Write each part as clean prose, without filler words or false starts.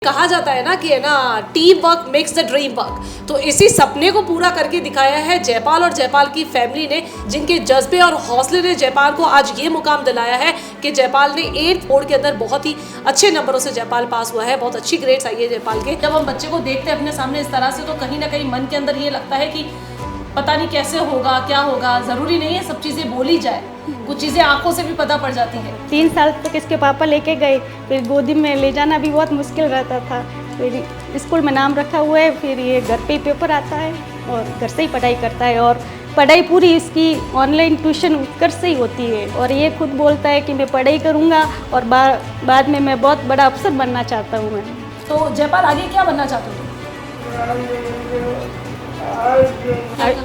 कहा जाता है ना कि है ना, team work makes the dream work. तो इसी सपने को पूरा करके दिखाया है जयपाल और जयपाल की फैमिली ने, जिनके जज्बे और हौसले ने जयपाल को आज ये मुकाम दिलाया है कि जयपाल ने 8th बोर्ड के अंदर बहुत ही अच्छे नंबरों से जयपाल पास हुआ है। बहुत अच्छी ग्रेड्स आई है जयपाल के। जब हम बच्चे को देखते हैं अपने सामने इस तरह से, तो कहीं ना कहीं मन के अंदर ये लगता है कि पता नहीं कैसे होगा, क्या होगा। ज़रूरी नहीं है सब चीज़ें बोली जाए, कुछ चीज़ें आंखों से भी पता पड़ जाती हैं। 3 साल तक इसके पापा लेके गए, फिर गोदी में ले जाना भी बहुत मुश्किल रहता था। फिर स्कूल में नाम रखा हुआ है, फिर ये घर पे ही पेपर आता है और घर से ही पढ़ाई करता है। और पढ़ाई पूरी इसकी ऑनलाइन ट्यूशन उत्कर्ष से ही होती है। और ये खुद बोलता है कि मैं पढ़ाई करूँगा और बाद में मैं बहुत बड़ा अफसर बनना चाहता हूँ। मैं तो जयपाल आगे क्या बनना चाहते हो?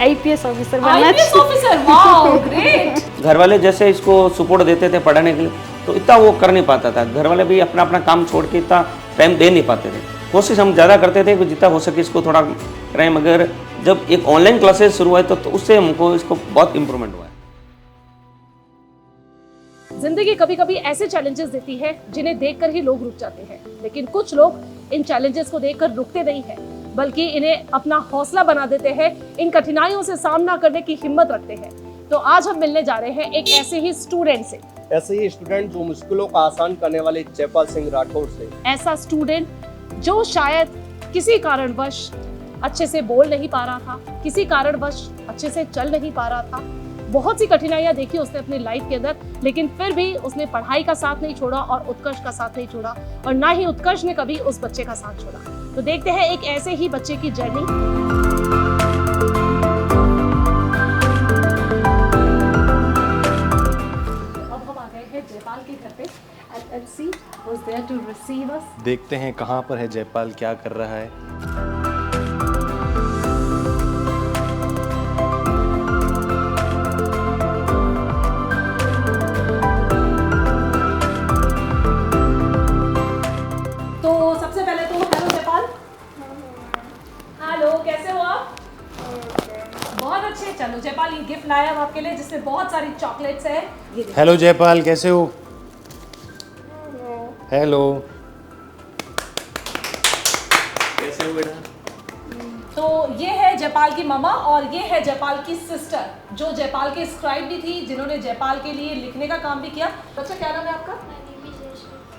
IPS ऑफिसर बनना। IPS officer, wow great. घर वाले जैसे इसको सपोर्ट देते थे पढ़ाने के लिए, तो इतना वो कर नहीं पाता था। घर वाले भी अपना अपना काम छोड़ के इतना टाइम दे नहीं पाते थे। कोशिश हम ज़्यादा करते थे कि जितना हो सके इसको थोड़ा करें, मगर जब एक ऑनलाइन क्लासेस शुरू हुआ तो उससे हमको इसको बहुत इम्प्रूवमेंट हुआ है। जिंदगी कभी कभी ऐसे चैलेंजेस देती है जिन्हें देखकर ही लोग रुक जाते हैं, लेकिन कुछ लोग इन चैलेंजेस को देखकर रुकते नहीं हैं, बल्कि इन्हें अपना हौसला बना देते हैं, इन कठिनाइयों से सामना करने की हिम्मत रखते हैं। तो आज हम मिलने जा रहे हैं एक ऐसे ही स्टूडेंट से, ऐसे ही स्टूडेंट जो मुश्किलों का आसान करने वाले जयपाल सिंह राठौर से। ऐसा स्टूडेंट जो शायद किसी कारणवश अच्छे से बोल नहीं पा रहा था, किसी कारणवश अच्छे से चल नहीं पा रहा था। बहुत सी कठिनाइयां देखी उसने अपनी लाइफ के अंदर, लेकिन फिर भी उसने पढ़ाई का साथ नहीं छोड़ा और उत्कर्ष का साथ नहीं छोड़ा, और ना ही उत्कर्ष ने कभी उस बच्चे का साथ छोड़ा। तो देखते हैं एक ऐसे ही बच्चे की जर्नी। अब हम आ गए हैं जयपाल के घर पे। LLC was there to receive us. देखते हैं कहाँ पर है जयपाल, क्या कर रहा है। तो सबसे पहले तो हेलो जयपाल। हेलो, कैसे हो आप? बहुत अच्छे। चलो जयपाल, ये गिफ्ट लाया हम आपके लिए जिसमें बहुत सारी चॉकलेट्स है। ये देखो। हेलो जयपाल, कैसे हो? हेलो, कैसे हो बेटा? तो ये है जयपाल की मामा और ये है जयपाल की सिस्टर, जो जयपाल के स्क्राइब भी थी, जिन्होंने जयपाल के लिए लिखने का काम भी किया। बच्चा क्या नाम है आपका?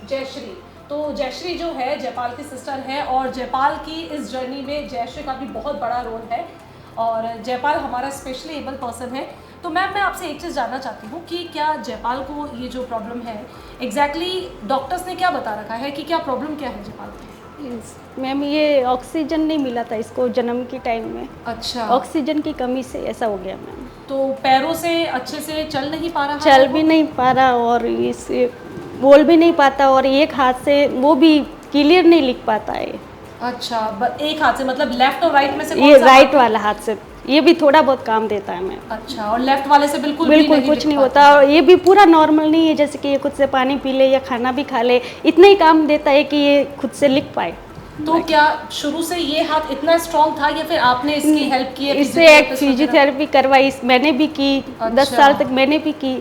जयश्री। तो जयश्री जो है जयपाल की सिस्टर है, और जयपाल की इस जर्नी में जयश्री का भी बहुत बड़ा रोल है। और जयपाल हमारा स्पेशली एबल पर्सन है। तो मैम, मैं आपसे एक चीज़ जानना चाहती हूँ कि क्या जयपाल को ये जो प्रॉब्लम है एग्जैक्टली डॉक्टर्स ने क्या बता रखा है कि क्या प्रॉब्लम क्या है जयपाल को? मैम, ये ऑक्सीजन नहीं मिला था इसको जन्म के टाइम में। अच्छा, ऑक्सीजन की कमी से ऐसा हो गया मैम। तो पैरों से अच्छे से चल नहीं पा रहा? चल भी नहीं पा रहा और इसे बोल भी नहीं पाता, और एक हाथ से वो भी क्लियर नहीं लिख पाता है। अच्छा, एक हाथ से मतलब लेफ्ट और राइट में से ये कौन सा राइट हाथ? वाला हाथ से ये भी थोड़ा बहुत काम देता है मैम। अच्छा, और लेफ्ट वाले से बिल्कुल बिल्कुल भी कुछ नहीं लिख होता, और ये भी पूरा नॉर्मल नहीं है। जैसे कि ये खुद से पानी पी ले या खाना भी खा ले, इतना ही काम देता है कि ये खुद से लिख पाए। तो क्या शुरू से ये हाथ इतना स्ट्रॉन्ग था या फिर आपने इसकी हेल्प की है? इससे एक फिजियोथेरेपी करवाई मैंने भी की, 10 साल तक मैंने भी की,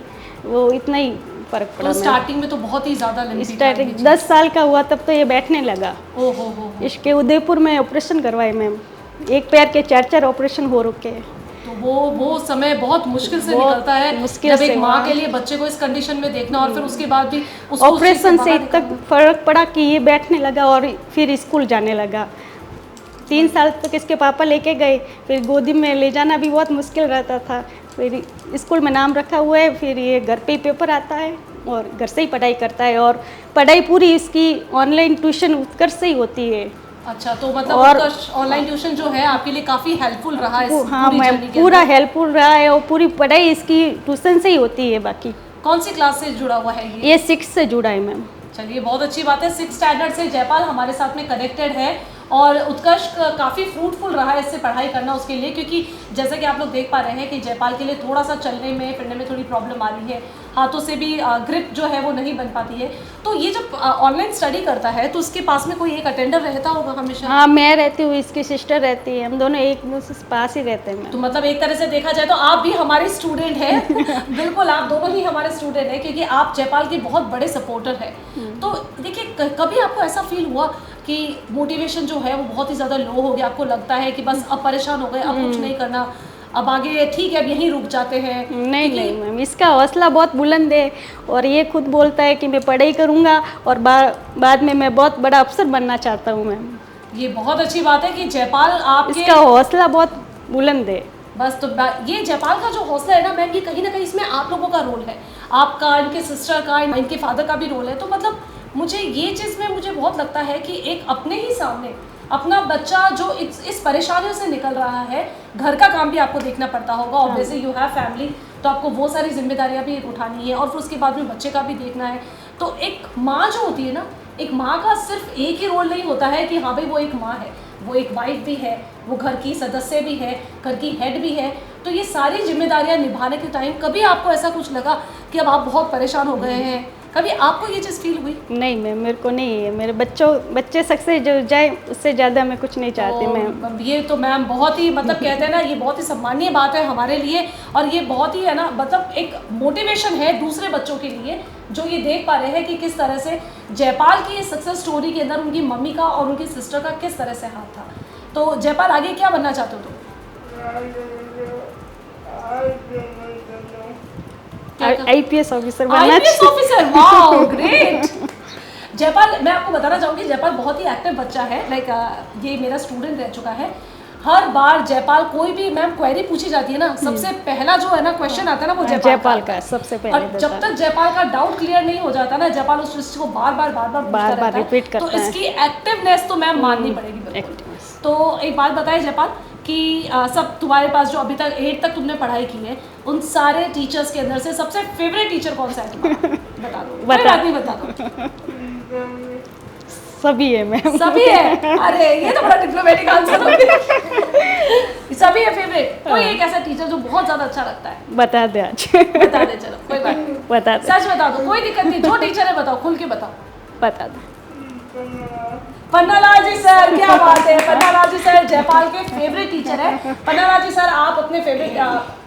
वो इतना ही फर्क पड़ा। तो स्टार्टिंग में तो बहुत ही ज्यादा लंबी स्टार्टिंग 10 साल का हुआ तब तो ये बैठने लगा। ओहो। इसके उदयपुर में ऑपरेशन करवाए मैम, एक पैर के 4 ऑपरेशन हो रुके हैं। तो वो समय बहुत मुश्किल से बहुत निकलता है, मुश्किल जब से एक माँ हुआ। के लिए बच्चे को इस कंडीशन में देखना, और फिर उसके बाद भी उसको ऑपरेशन से बाहर तक फर्क पड़ा कि ये बैठने लगा और फिर स्कूल जाने लगा। 3 साल तक इसके पापा लेके गए, फिर गोदी में ले जाना भी बहुत मुश्किल रहता था। फिर स्कूल में नाम रखा हुआ है, फिर ये घर पे ही पेपर आता है और घर से ही पढ़ाई करता है। और पढ़ाई पूरी इसकी ऑनलाइन ट्यूशन उत्कर्ष से ही होती है। अच्छा, तो मतलब और ऑनलाइन ट्यूशन जो है आपके लिए काफ़ी हेल्पफुल रहा है? हाँ मैम, पूरा हेल्पफुल रहा है, और पूरी पढ़ाई इसकी ट्यूशन से ही होती है। बाकी कौन सी क्लास से जुड़ा हुआ है ये? 6 से जुड़ा है मैम। चलिए, बहुत अच्छी बात है। 6th स्टैंडर्ड से जयपाल हमारे साथ में कनेक्टेड है, और उत्कर्ष काफ़ी फ्रूटफुल रहा है इससे पढ़ाई करना उसके लिए, क्योंकि जैसा कि आप लोग देख पा रहे हैं कि जयपाल के लिए थोड़ा सा चलने में फिरने में थोड़ी प्रॉब्लम आ रही है। हाथों से भी ग्रिप जो है वो नहीं बन पाती है। तो ये जब ऑनलाइन स्टडी करता है तो उसके पास में कोई एक अटेंडर रहता होगा हमेशा? हाँ, मैं रहती हूँ, इसकी सिस्टर रहती है, हम दोनों एक दूसरे से पास ही रहते हैं। तो मतलब एक तरह से देखा जाए तो आप भी हमारे स्टूडेंट हैं। बिल्कुल, आप दोनों ही हमारे स्टूडेंट हैं, क्योंकि आप जयपाल के बहुत बड़े सपोर्टर हैं। तो देखिए, कभी आपको ऐसा फील हुआ कि मोटिवेशन जो है वो बहुत ही ज़्यादा लो हो गया, आपको लगता है कि बस अब परेशान हो गए, अब कुछ नहीं करना, अब आगे ठीक है, अब यहीं रुक जाते हैं? नहीं नहीं मैम, इसका हौसला बहुत बुलंद है और ये खुद बोलता है कि मैं पढ़ाई करूँगा और बाद में मैं बहुत बड़ा अफसर बनना चाहता हूँ मैम। ये बहुत अच्छी बात है कि जयपाल आपके इसका हौसला बहुत बुलंद है। बस तो ये जयपाल का जो हौसला है ना मैम, ये कहीं ना कहीं इसमें आप लोगों का रोल है, आपका, इनके सिस्टर का, इनके फादर का भी रोल है। तो मतलब मुझे ये चीज़ में मुझे बहुत लगता है कि एक अपने ही सामने अपना बच्चा जो इस परेशानियों से निकल रहा है, घर का काम भी आपको देखना पड़ता होगा, ऑब्वियसली यू हैव फैमिली, तो आपको वो सारी जिम्मेदारियां भी उठानी है और फिर उसके बाद में बच्चे का भी देखना है। तो एक माँ जो होती है ना, एक माँ का सिर्फ एक ही रोल नहीं होता है कि हाँ भाई वो एक माँ है, वो एक वाइफ भी है, वो घर की सदस्य भी है, घर की हेड भी है। तो ये सारी जिम्मेदारियां निभाने के टाइम कभी आपको ऐसा कुछ लगा कि अब आप बहुत परेशान हो गए हैं? कभी आपको ये चीज़ फील हुई? नहीं मैम, मेरे को नहीं है, मेरे बच्चे सक्सेस जो जाए उससे ज़्यादा मैं कुछ नहीं चाहती मैम। ये तो मैम बहुत ही मतलब कहते हैं ना, ये बहुत ही सम्मानीय बात है हमारे लिए, और ये बहुत ही है ना, मतलब एक मोटिवेशन है दूसरे बच्चों के लिए जो ये देख पा रहे हैं कि किस तरह से जयपाल की सक्सेस स्टोरी के अंदर उनकी मम्मी का और उनकी सिस्टर का किस तरह से हाथ था। तो जयपाल, आगे क्या बनना चाहते हो तुम? IPS ऑफिसर बनना। IPS officer, wow great. Jaipal, मैं आपको बताना चाहूँगी, जयपाल बहुत ही एक्टिव बच्चा है। लाइक ये मेरा स्टूडेंट रह चुका है। हर बार जयपाल कोई भी मैम क्वेरी पूछी जाती है ना, सबसे पहला जो है ना क्वेश्चन आता है ना, वो जयपाल का सबसे पहले। और जब तक जयपाल का डाउट क्लियर नहीं हो जाता ना, जयपाल उस चीज को बार बार रिपीट करता है। तो इसकी एक्टिवनेस तो मैम माननी पड़ेगी बिल्कुल। तो एक बात बताइए जयपाल कि सब तुम्हारे पास जो अभी तक 8 तक तुमने पढ़ाई की है, उन सारे टीचर्स के अंदर से सबसे फेवरेट टीचर कौन सा है तुम्हारा? बता दो, कोई बात नहीं, बता दो। सभी है मैम। सभी है? अरे ये तो बड़ा डिप्लोमेटिक आंसर हो गया। सभी है फेवरेट? कोई एक ऐसा टीचर जो बहुत ज्यादा अच्छा लगता है? बता दे आज। बता दे, चलो कोई बात नहीं, बता दे, सच बता दो, कोई दिक्कत नहीं, जो टीचर है बताओ, खुल के बताओ। बता दे। पन्नालाल जी सर, क्या बात है। पन्नालाल जी सर जयपाल के फेवरेट टीचर है। पन्नालाल जी सर, आप अपने फेवरेट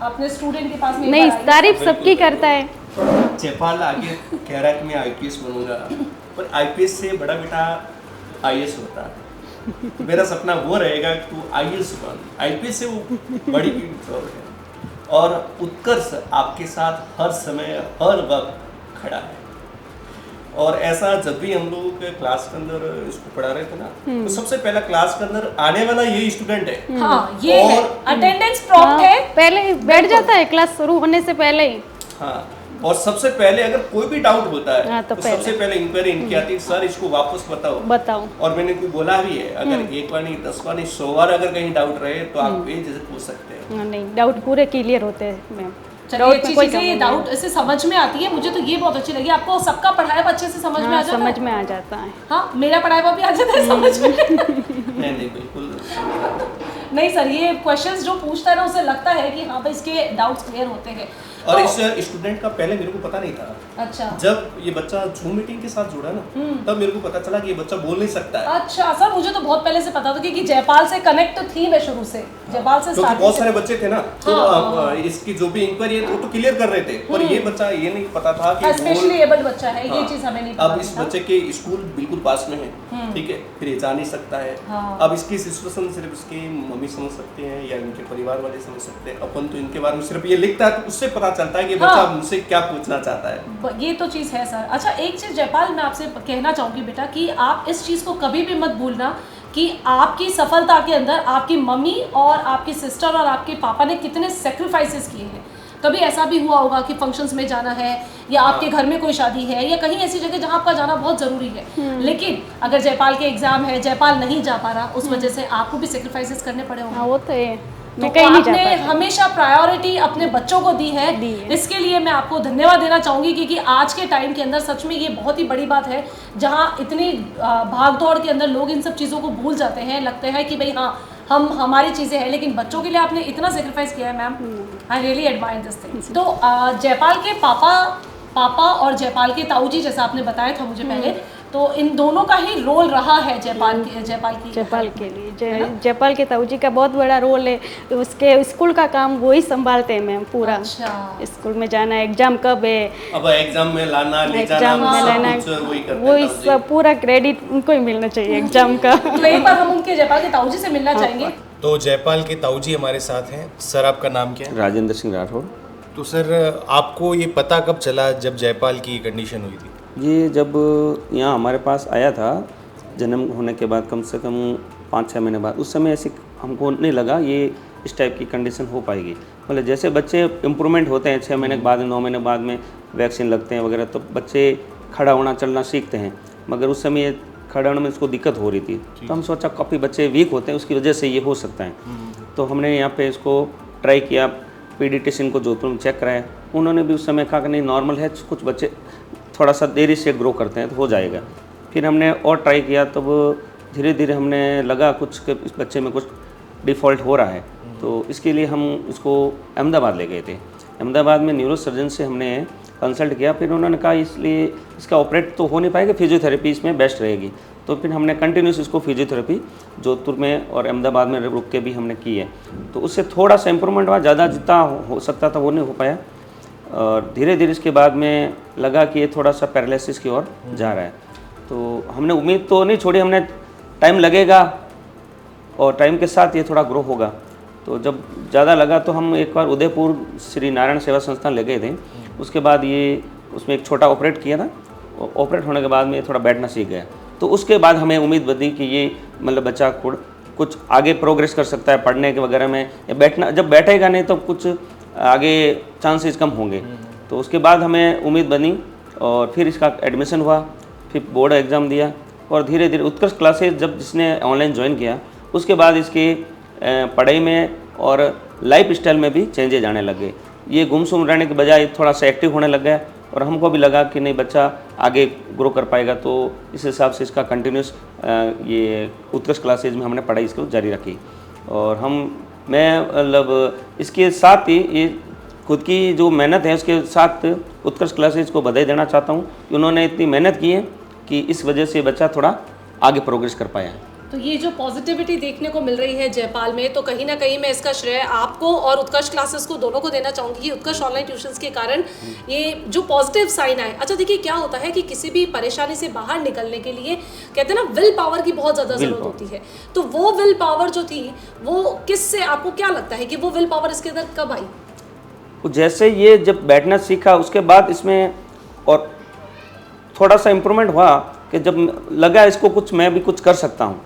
अपने स्टूडेंट के पास में नहीं, तारीफ सबकी करता है। जयपाल आगे कह रहा है कि मैं IPS बनूंगा, पर IPS से बड़ा बेटा IAS होता है। तो मेरा सपना वो रहेगा कि तू IAS बन, IPS से वो बड़ी की जॉब है। और उत्कर्ष आपके साथ हर समय हर वक्त खड़ा है। और ऐसा जब भी हम लोग क्लास के अंदर इसको पढ़ा रहे थे ना, तो सबसे पहला क्लास के अंदर आने वाला यही स्टूडेंट है। हाँ, ये और है अटेंडेंस प्रॉम्प्ट है, पहले बैठ जाता है क्लास शुरू होने से पहले ही। हाँ, और सबसे पहले अगर कोई भी डाउट होता है हाँ, तो सबसे पहले इंक्वायरी इनकी आती है, सर इसको वापस बताओ। और मैंने कोई बोला भी है, अगर एक बार नहीं 10 बार नहीं 100 बार अगर कहीं डाउट रहे तो आप बेझिझक पूछ सकते हैं। नहीं, डाउट पूरे क्लियर होते हैं मैम। चलिए अच्छी चीज़ है, डाउट ऐसे समझ में आती है। मुझे तो ये बहुत अच्छी लगी, आपको सबका पढ़ाया हुआ अच्छे से समझ में आ जाता है? समझ में आ जाता है। हाँ, मेरा पढ़ाया हुआ भी आ जाता है समझ में। नहीं बिल्कुल नहीं सर, ये क्वेश्चंस जो पूछता है ना, उसे लगता है कि हाँ भाई इसके डाउट्स क्लियर होते हैं। और इस स्टूडेंट का पहले मेरे को पता नहीं था। अच्छा, जब ये बच्चा जूम मीटिंग के साथ जुड़ा ना, तब मेरे को पता चला कि ये बच्चा बोल नहीं सकता है। अच्छा सर, मुझे तो बहुत पहले से पता था कि जयपाल से कनेक्ट तो थी मैं शुरू से, जयपाल से क्योंकि बहुत सारे बच्चे थे ना, तो हाँ। इसकी जो भी इंक्वायरी है वो तो क्लियर कर रहे थे, पर ये बच्चा ये नहीं पता था कि स्पेशली एबल्ड बच्चा है। ये चीज हमें नहीं पता। अब इस बच्चे के स्कूल बिल्कुल पास में है, ठीक है, फिर ये जा नहीं सकता है। हाँ। अब इसकी सिचुएशन सिर्फ इसकी मम्मी समझ सकते हैं या इनके परिवार वाले समझ सकते हैं। अपन तो इनके बारे में सिर्फ ये लिखता है, तो उससे पता चलता है कि बच्चा मुझसे क्या पूछना चाहता है। ये तो चीज़ है सर। अच्छा, एक चीज़ जयपाल मैं आपसे कहना चाहूँगी बेटा कि आप इस चीज़ को कभी भी मत भूलना कि आपकी सफलता के अंदर आपकी मम्मी और आपकी सिस्टर और आपके पापा ने कितने सेक्रीफाइसेस किए हैं। कभी ऐसा भी हुआ होगा कि फंक्शंस में जाना है या आपके घर में कोई शादी है या कहीं ऐसी जगह जहाँ आपका जाना बहुत ज़रूरी है, लेकिन अगर जयपाल के एग्जाम है, जयपाल नहीं जा पा रहा, उस वजह से आपको भी सेक्रीफाइसेस करने पड़े होंगे। हाँ, वो तो है। तो आपने हमेशा प्रायोरिटी अपने बच्चों को दी है। इसके लिए मैं आपको धन्यवाद देना चाहूँगी, क्योंकि आज के टाइम के अंदर सच में ये बहुत ही बड़ी बात है, जहाँ इतनी भागदौड़ के अंदर लोग इन सब चीज़ों को भूल जाते हैं। लगता है कि भाई हाँ हमारी चीज़ें हैं, लेकिन बच्चों के लिए आपने इतना सेक्रीफाइस किया है ma'am. I really admire this thing. तो जयपाल के पापा पापा और जयपाल के ताऊजी, जैसा आपने बताया था मुझे पहले, तो इन दोनों का ही रोल रहा है जयपाल के लिए। जयपाल के ताऊजी का बहुत बड़ा रोल है। उसके स्कूल का काम वो ही संभालते हैं मैम पूरा। अच्छा। स्कूल में जाना, एग्जाम कब है, अब एग्जाम में लाना ले जाना एग्जाम में लेना, वही सब पूरा क्रेडिट उनको ही मिलना चाहिए एग्जाम का। तो एक बार हम उनके जयपाल के ताऊजी से मिलना चाहेंगे। तो जयपाल के ताऊजी हमारे साथ हैं। सर आपका नाम क्या है? राजेंद्र सिंह राठौड़। तो सर आपको ये पता कब चला जब जयपाल की कंडीशन हुई थी? ये जब यहाँ हमारे पास आया था जन्म होने के बाद कम से कम 5-6 महीने बाद, उस समय ऐसे हमको नहीं लगा ये इस टाइप की कंडीशन हो पाएगी। मतलब जैसे बच्चे इम्प्रूवमेंट होते हैं 6 महीने के बाद, 9 महीने बाद में वैक्सीन लगते हैं वगैरह, तो बच्चे खड़ा होना चलना सीखते हैं। मगर उस समय ये खड़ा होने में इसको दिक्कत हो रही थी, तो हम सोचा काफ़ी बच्चे वीक होते हैं, उसकी वजह से ये हो सकता है। तो हमने यहाँ पे इसको ट्राई किया, पीडियाट्रिशियन को जोधपुर में चेक कराया, उन्होंने भी उस समय कहा कि नहीं नॉर्मल है, कुछ बच्चे थोड़ा सा देरी से ग्रो करते हैं तो हो जाएगा। फिर हमने और ट्राई किया, तब धीरे धीरे हमने लगा कुछ कि इस बच्चे में कुछ डिफ़ॉल्ट हो रहा है, तो इसके लिए हम इसको अहमदाबाद ले गए थे। अहमदाबाद में न्यूरो सर्जन से हमने कंसल्ट किया, फिर उन्होंने कहा इसलिए इसका ऑपरेट तो हो नहीं पाएगा, फिजियोथेरेपी इसमें बेस्ट रहेगी। तो फिर हमने कंटिन्यूस इसको फिजियोथेरेपी जोधपुर में और अहमदाबाद में रुक के भी हमने की है। तो उससे थोड़ा सा इम्प्रूवमेंट हुआ, ज़्यादा जितना हो सकता था वो नहीं हो पाया। और धीरे धीरे इसके बाद में लगा कि ये थोड़ा सा पैरालिसिस की ओर जा रहा है। तो हमने उम्मीद तो नहीं छोड़ी, हमने टाइम लगेगा और टाइम के साथ ये थोड़ा ग्रो होगा। तो जब ज़्यादा लगा तो हम एक बार उदयपुर श्री नारायण सेवा संस्थान ले गए थे। उसके बाद ये उसमें एक छोटा ऑपरेट किया था, ऑपरेट होने के बाद में ये थोड़ा बैठना सीख गया। तो उसके बाद हमें उम्मीद बनी कि ये मतलब बच्चा कुछ आगे प्रोग्रेस कर सकता है पढ़ने के वगैरह में, या बैठना, जब बैठेगा नहीं तो कुछ आगे चांसेस कम होंगे। तो उसके बाद हमें उम्मीद बनी और फिर इसका एडमिशन हुआ, फिर बोर्ड एग्ज़ाम दिया और धीरे धीरे उत्कृष्ट क्लासेस जब जिसने ऑनलाइन ज्वाइन किया, उसके बाद इसकी पढ़ाई में और लाइफ स्टाइल में भी चेंजेज आने लगे। ये गुमसुम रहने के बजाय थोड़ा सा एक्टिव होने लग गया और हमको भी लगा कि नहीं बच्चा आगे ग्रो कर पाएगा। तो इस हिसाब से इसका कंटिन्यूस ये उत्कृष्ट क्लासेज में हमने पढ़ाई इसको जारी रखी। और मैं मतलब इसके साथ ही ये खुद की जो मेहनत है उसके साथ उत्कृष्ट क्लासेज को बधाई देना चाहता हूँ कि उन्होंने इतनी मेहनत की है कि इस वजह से बच्चा थोड़ा आगे प्रोग्रेस कर पाया है। तो ये जो पॉजिटिविटी देखने को मिल रही है जयपाल में, तो कहीं ना कहीं मैं इसका श्रेय आपको और उत्कर्ष क्लासेस को दोनों को देना चाहूँगी कि उत्कर्ष ऑनलाइन ट्यूशंस के कारण ये जो पॉजिटिव साइन आए। अच्छा देखिए क्या होता है कि किसी भी परेशानी से बाहर निकलने के लिए कहते हैं ना विल पावर की बहुत ज़्यादा ज़रूरत होती है। तो वो विल पावर जो थी वो किससे, आपको क्या लगता है कि वो विल पावर इसके अंदर कब आई? जैसे ये जब बैठना सीखा उसके बाद इसमें और थोड़ा सा इम्प्रूवमेंट हुआ कि जब लगा इसको कुछ मैं भी कुछ कर सकता हूँ,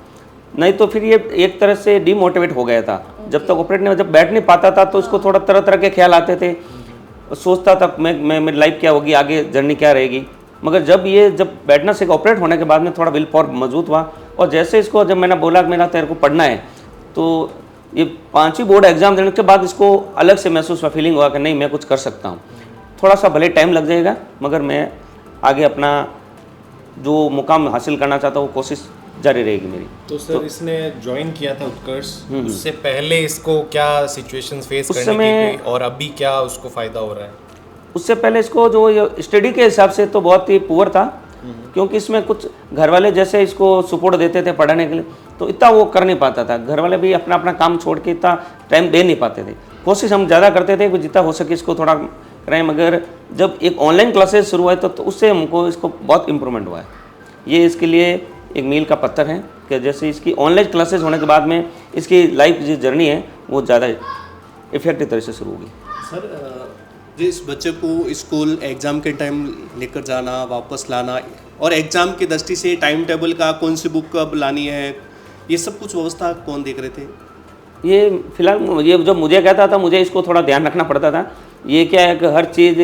नहीं तो फिर ये एक तरह से डीमोटिवेट हो गया था। जब तक ऑपरेट नहीं, जब बैठ नहीं पाता था तो उसको थोड़ा तरह तरह के ख्याल आते थे, सोचता था मैं मेरी लाइफ क्या होगी, आगे जर्नी क्या रहेगी। मगर जब बैठना सीखा, ऑपरेट होने के बाद में थोड़ा विल पावर मजबूत हुआ। और जैसे इसको जब मैंने बोला कि मेरा तेरे को पढ़ना है, तो ये 5वीं बोर्ड एग्जाम देने के बाद इसको अलग से महसूस हुआ, फीलिंग हुआ कि नहीं मैं कुछ कर सकता हूँ। थोड़ा सा भले टाइम लग जाएगा मगर मैं आगे अपना जो मुकाम हासिल करना चाहता हूँ कोशिश जारी रहेगी मेरी। तो सर इसने ज्वाइन किया था उत्कर्ष, उससे पहले इसको क्या सिचुएशंस फेस उस करनी समय- थी और अभी क्या उसको फ़ायदा हो रहा है? उससे पहले इसको जो स्टडी के हिसाब से तो बहुत ही पुअर था, क्योंकि इसमें कुछ घर वाले जैसे इसको सपोर्ट देते थे पढ़ाने के लिए, तो इतना वो कर नहीं पाता था। घर वाले भी अपना अपना काम छोड़ के इतना टाइम दे नहीं पाते थे। कोशिश हम ज़्यादा करते थे कि जितना हो सके इसको थोड़ा करें, मगर जब एक ऑनलाइन क्लासेस शुरू हुआ तो उससे हमको इसको बहुत इम्प्रूवमेंट हुआ है। ये इसके लिए एक मील का पत्थर है कि जैसे इसकी ऑनलाइन क्लासेस होने के बाद में इसकी लाइफ जो जर्नी है वो ज़्यादा इफेक्टिव तरह से शुरू होगी। सर जिस बच्चे को स्कूल एग्ज़ाम के टाइम लेकर जाना वापस लाना और एग्ज़ाम की दृष्टि से टाइम टेबल का कौन सी बुक कब लानी है, ये सब कुछ व्यवस्था कौन देख रहे थे? ये फिलहाल ये जब मुझे कहता था मुझे इसको थोड़ा ध्यान रखना पड़ता था। ये क्या है कि हर चीज़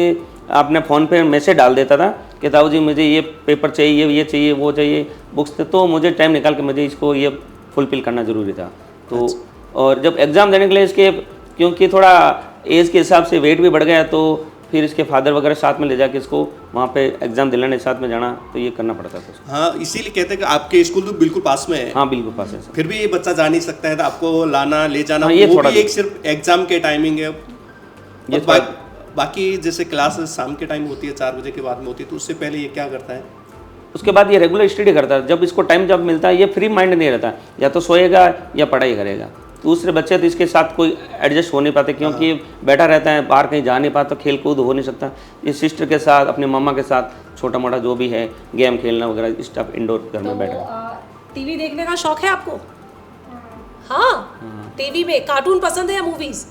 आपने फ़ोन पे मैसेज डाल देता था कि ताऊ जी मुझे ये पेपर चाहिए, ये चाहिए, वो चाहिए, बुक्स, तो मुझे टाइम निकाल के मुझे इसको ये फुलफिल करना ज़रूरी था। तो और जब एग्ज़ाम देने के लिए इसके क्योंकि थोड़ा एज के हिसाब से वेट भी बढ़ गया, तो फिर इसके फादर वगैरह साथ में ले जाके इसको वहाँ पे एग्ज़ाम दिलाने साथ में जाना, तो ये करना पड़ता था। हाँ, इसीलिए कहते हैं कि आपके स्कूल तो बिल्कुल पास में है। हाँ बिल्कुल पास है सर। फिर भी ये बच्चा जा नहीं सकता है तो आपको लाना ले जाना, हाँ, ये वो थोड़ा भी एक सिर्फ एग्ज़ाम के टाइमिंग है। ये बाकी जैसे क्लास शाम के टाइम होती है 4 बजे के बाद में होती है, तो उससे पहले ये क्या करता है? उसके बाद ये रेगुलर स्टडी करता है। जब इसको टाइम जब मिलता है ये फ्री माइंड नहीं रहता, या तो सोएगा या पढ़ाई करेगा। दूसरे बच्चे तो इसके साथ कोई एडजस्ट हो नहीं पाते, क्योंकि बैठा रहता है, बाहर कहीं जा नहीं पाता, खेल कूद हो नहीं सकता। ये सिस्टर के साथ, अपने मम्मा के साथ छोटा मोटा जो भी है गेम खेलना वगैरह स्टफ इंडोर घर में बैठा। टीवी देखने का शौक है आपको? हाँ, टीवी में कार्टून पसंद है या मूवीज?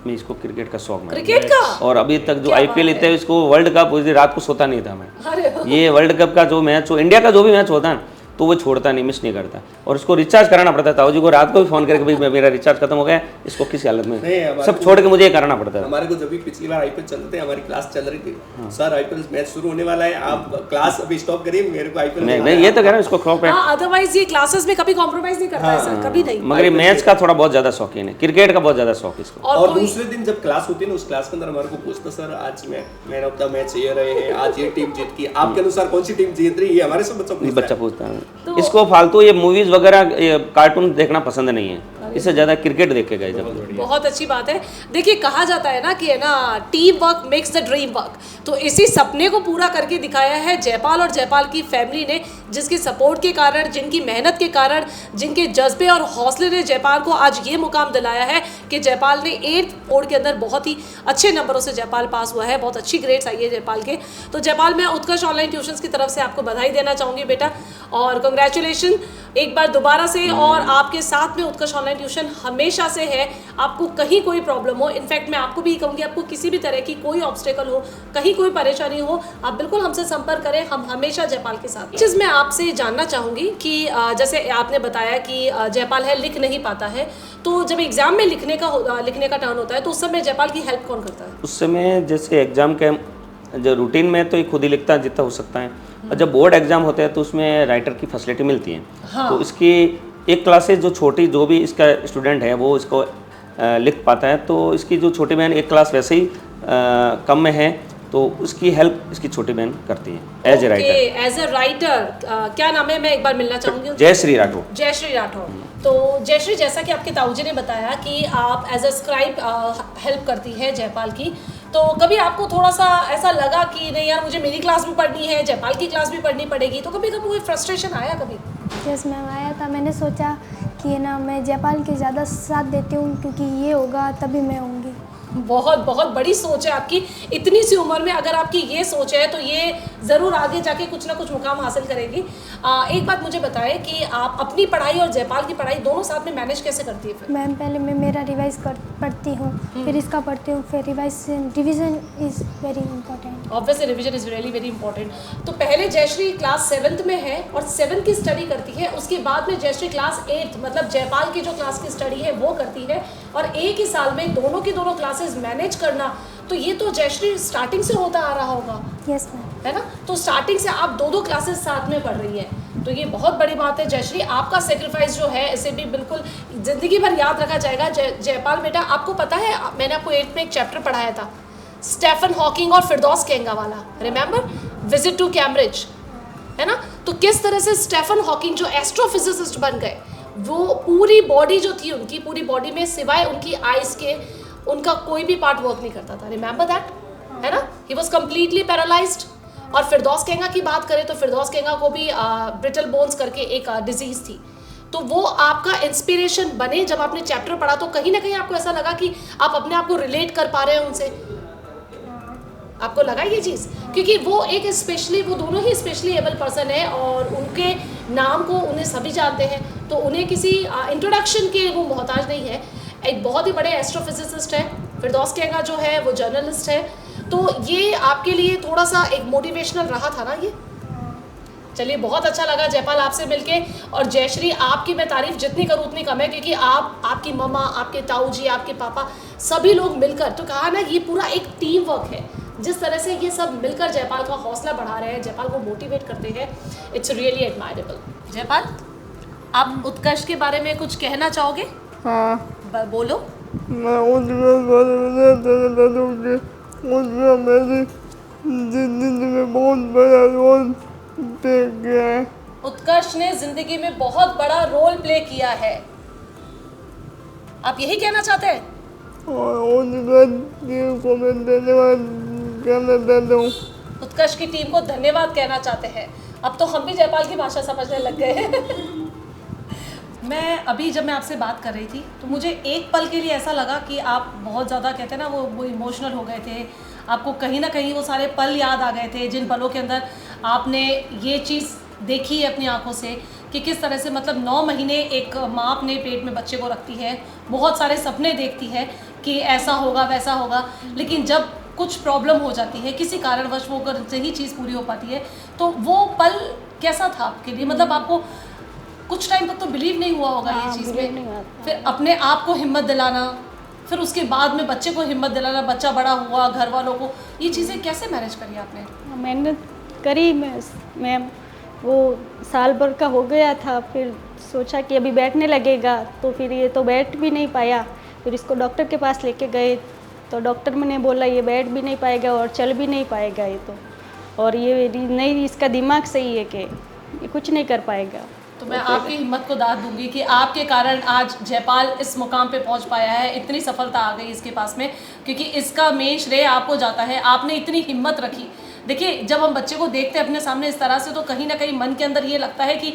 मैं इसको क्रिकेट का शौक है, क्रिकेट का? और अभी तक जो क्या IPL बात है? इसको वर्ल्ड कप, उस दिन रात को सोता नहीं था मैं। अरे वाह। ये वर्ल्ड कप का जो मैच हो, इंडिया का जो भी मैच होता है तो वो छोड़ता नहीं, मिस नहीं करता। और उसको रिचार्ज कराना पड़ता था, जी को रात को भी फोन करके भाई मेरा रिचार्ज खत्म हो गया, इसको किसी हालत में नहीं, हमारे सब छोड़ के मुझे ये कराना पड़ता था। हमारे को जब भी पिछली बार IPL चल रहे थे, हमारी क्लास चल रही थी, सर IPL मैच शुरू होने वाला है, आप क्लास अभी स्टॉप करिए, मेरे को IPL नहीं ये तो कह रहा हूँ इसको शौक है, हाँ, अदरवाइज ये क्लासेस में कभी कॉम्प्रोमाइज नहीं करता है सर, कभी नहीं। मगर ये मैच का थोड़ा बहुत ज्यादा शौकीन है, क्रिकेट का बहुत ज्यादा शौक है इसको। और कोई- दूसरे दिन जब क्लास होती है ना, उस क्लास के अंदर हमारे को पूछता सर आज मैन ऑफ द मैच ये रहे हैं, आज ये टीम जीत की, आपके अनुसार कौन सी टीम जीत रही है? हमारे सब बच्चा पूछता है। इसको फालतू ये मूवीज वगैरह ये कार्टून देखना पसंद नहीं है, इससे ज्यादा क्रिकेट देख के गए जब। बहुत अच्छी बात है। देखिए कहा जाता है ना कि है ना, team work makes the dream work. तो इसी सपने को पूरा करके दिखाया है जयपाल और जयपाल की फैमिली ने, जिसकी सपोर्ट के कारण, जिनकी मेहनत के कारण, जिनके जज्बे और हौसले ने जयपाल को आज ये मुकाम दिलाया है कि जयपाल ने 8th बोर्ड के अंदर बहुत ही अच्छे नंबरों से जयपाल पास हुआ है, बहुत अच्छी ग्रेड्स आई है जयपाल के। तो जयपाल, मैं उत्कर्ष ऑनलाइन ट्यूशंस की तरफ से आपको बधाई देना चाहूँगी बेटा, और कंग्रेचुलेशन एक बार दोबारा से। और आपके साथ में उत्कर्ष ऑनलाइन ट्यूशन हमेशा से है, आपको कहीं कोई प्रॉब्लम हो, इनफैक्ट मैं आपको भी कहूँगी, आपको किसी भी तरह की कोई ऑब्स्टेकल हो, कहीं कोई परेशानी हो, आप बिल्कुल हमसे संपर्क करें, हम हमेशा जयपाल के साथ। चीज़ मैं आपसे जानना चाहूँगी कि जैसे आपने बताया कि जयपाल है लिख नहीं पाता है, तो जब एग्जाम में लिखने का टर्न होता है तो उस समय जयपाल की हेल्प कौन करता है? उस समय जैसे एग्जाम के जो रूटीन में तो ये खुद ही लिखता है जितना हो सकता है, और जब बोर्ड एग्जाम होते हैं तो उसमें राइटर की फैसिलिटी मिलती है। हाँ। तो इसकी एक क्लासेस जो छोटी जो भी इसका स्टूडेंट है वो इसको लिख पाता है, तो इसकी जो छोटी बहन एक क्लास वैसे ही कम में है, तो उसकी हेल्प इसकी छोटी बहन करती है as a writer. As a writer क्या नाम है, मैं एक बार मिलना चाहूँगी। जयश्री राठौर। जयश्री राठौर। तो जयश्री, जैसा कि आपके ताऊजी ने बताया कि आप एज अ स्क्राइब हेल्प करती है जयपाल की, तो कभी आपको थोड़ा सा ऐसा लगा कि नहीं यार मुझे मेरी क्लास भी पढ़नी है, जयपाल की क्लास भी पढ़नी पड़ेगी, तो कभी कभी कोई फ्रस्ट्रेशन आया कभी? यस मैम, आया था। मैंने सोचा कि ना मैं जयपाल के ज़्यादा साथ देती हूँ, क्योंकि ये होगा तभी मैं होंगी। बहुत बहुत बड़ी सोच है आपकी, इतनी सी उम्र में अगर आपकी ये सोच है तो ये ज़रूर आगे जाके कुछ ना कुछ मुकाम हासिल करेगी। एक बात मुझे बताएं कि आप अपनी पढ़ाई और जयपाल की पढ़ाई दोनों साथ में मैनेज कैसे करती है फिर? मैम पहले मैं मेरा रिवाइज पढ़ती हूँ, फिर इसका पढ़ती हूँ, फिर revision is very important. Obviously revision is really very important. तो पहले जयश्री क्लास 7th में है और 7 की स्टडी करती है, उसके बाद में जयश्री क्लास 8 मतलब जयपाल की जो क्लास की स्टडी है वो करती है, और एक ही साल में दोनों की दोनों क्लासेस मैनेज करना, तो ये तो जयश्री स्टार्टिंग से होता आ रहा होगा, यस मैम। है ना? तो स्टार्टिंग से आप दो क्लासेस साथ में पढ़ रही हैं, तो ये बहुत बड़ी बात है जयश्री। आपका सेक्रीफाइस जो है इसे भी बिल्कुल ज़िंदगी भर याद रखा जाएगा। जयपाल बेटा, आपको पता है मैंने आपको 8th में एक चैप्टर पढ़ाया था स्टीफन हॉकिंग और फिरदौस केंगा वाला, रिमेंबर, विजिट टू कैम्ब्रिज, है ना? तो किस तरह से स्टीफन हॉकिंग जो एस्ट्रोफिजिसिस्ट बन गए, वो पूरी बॉडी जो थी उनकी, पूरी बॉडी में सिवाय उनकी आइज़ के उनका कोई भी पार्ट वर्क नहीं करता था, रिमेंबर दैट, है ना? He was completely paralysed. और फिरदौस केंगा की बात करें तो फिरदौस केंगा को भी ब्रिटल बोन्स करके एक डिजीज़ थी, तो वो आपका इंस्पिरेशन बने। जब आपने चैप्टर पढ़ा तो कहीं ना कहीं आपको ऐसा लगा कि आप अपने आप को रिलेट कर पा रहे हैं उनसे, आपको लगा ये चीज़? क्योंकि वो एक स्पेशली, वो दोनों ही स्पेशली एबल पर्सन है और उनके नाम को उन्हें सभी जानते हैं, तो उन्हें किसी इंट्रोडक्शन के वो मोहताज नहीं है। एक बहुत ही बड़े एस्ट्रोफिजिसिस्ट है फिरदौस केंगा जो है, वो जर्नलिस्ट है, तो ये आपके लिए थोड़ा सा एक मोटिवेशनल रहा था ना ये? चलिए, बहुत अच्छा लगा जयपाल आपसे मिलके। और जयश्री, आपकी मैं तारीफ जितनी करूँ उतनी कम है, क्योंकि आप, आपकी मम्मा, आपके ताऊ जी, आपके पापा, सभी लोग मिलकर, तो कहा ना ये पूरा एक टीम वर्क है, जिस तरह से ये सब मिलकर जयपाल का हौसला बढ़ा रहे हैं, जयपाल को मोटिवेट करते हैं, इट्स रियली एडमायरेबल। जयपाल, आप उत्कर्ष के बारे में कुछ कहना चाहोगे? हाँ, बोलो। मैं उसके बारे में कहना चाहूँगी, उसने मेरी जिंदगी में बहुत बड़ा रोल प्ले किया है। उत्कर्ष ने जिंदगी में बहुत बड़ा रोल प्ले किया है, आप यही कहना चाहते हैं? और उत्कर्ष टीम को मैं धन्यवाद कहना चाहता हूँ। उत्कर्ष की टीम को धन्यवाद कहना चाहते हैं। अब तो हम भी जयपाल की भाषा समझने लग गए हैं। मैं अभी जब मैं आपसे बात कर रही थी तो मुझे एक पल के लिए ऐसा लगा कि आप बहुत ज़्यादा कहते हैं ना वो इमोशनल हो गए थे। आपको कहीं ना कहीं वो सारे पल याद आ गए थे जिन पलों के अंदर आपने ये चीज़ देखी है अपनी आंखों से कि किस तरह से मतलब 9 महीने एक माँ अपने पेट में बच्चे को रखती है, बहुत सारे सपने देखती है कि ऐसा होगा वैसा होगा, लेकिन जब कुछ प्रॉब्लम हो जाती है किसी कारणवश वो अगर सही चीज़ पूरी हो पाती है तो वो पल कैसा था आपके लिए? मतलब आपको कुछ टाइम तक तो बिलीव नहीं हुआ होगा ये चीज़ believe में, नहीं हुआ था। फिर अपने आप को हिम्मत दिलाना, फिर उसके बाद में बच्चे को हिम्मत दिलाना, बच्चा बड़ा हुआ, घर वालों को, ये चीज़ें कैसे मैनेज करी आपने? मेहनत करी मैम, वो साल भर का हो गया था, फिर सोचा कि अभी बैठने लगेगा तो फिर ये तो बैठ भी नहीं पाया। फिर इसको डॉक्टर के पास लेके गए तो डॉक्टर ने बोला ये बैठ भी नहीं पाएगा और चल भी नहीं पाएगा ये तो, और ये नहीं, इसका दिमाग सही है कि ये कुछ नहीं कर पाएगा। तो मैं आपकी हिम्मत को दाद दूंगी कि आपके कारण आज जयपाल इस मुकाम पे पहुंच पाया है, इतनी सफलता आ गई इसके पास में, क्योंकि इसका मेन श्रेय आपको जाता है। आपने इतनी हिम्मत रखी। देखिए जब हम बच्चे को देखते हैं अपने सामने इस तरह से तो कहीं ना कहीं मन के अंदर ये लगता है कि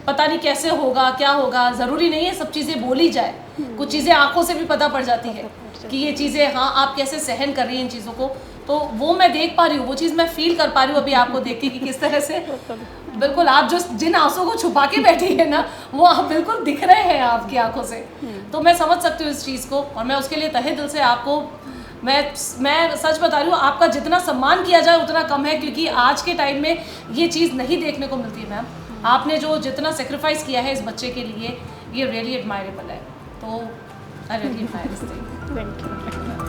पता नहीं कैसे होगा, क्या होगा। ज़रूरी नहीं है सब चीज़ें बोली जाए, कुछ चीज़ें आंखों से भी पता पड़ जाती है कि ये चीज़ें हाँ आप कैसे सहन कर रही हैं इन चीज़ों को। तो वो मैं देख पा रही हूँ, वो चीज़ मैं फील कर पा रही हूँ अभी आपको देख के कि किस तरह से बिल्कुल आप जो जिन आंसुओं को छुपा के बैठी है ना वो आप बिल्कुल दिख रहे हैं आपकी आंखों से। तो मैं समझ सकती हूँ इस चीज़ को और मैं उसके लिए तहे दिल से आपको मैं सच बता रही हूँ, आपका जितना सम्मान किया जाए उतना कम है, क्योंकि आज के टाइम में ये चीज़ नहीं देखने को मिलती है मैम। आपने जो जितना सेक्रीफाइस किया है इस बच्चे के लिए ये रियली एडमायरेबल है। तो I really admire this thing. Thank you.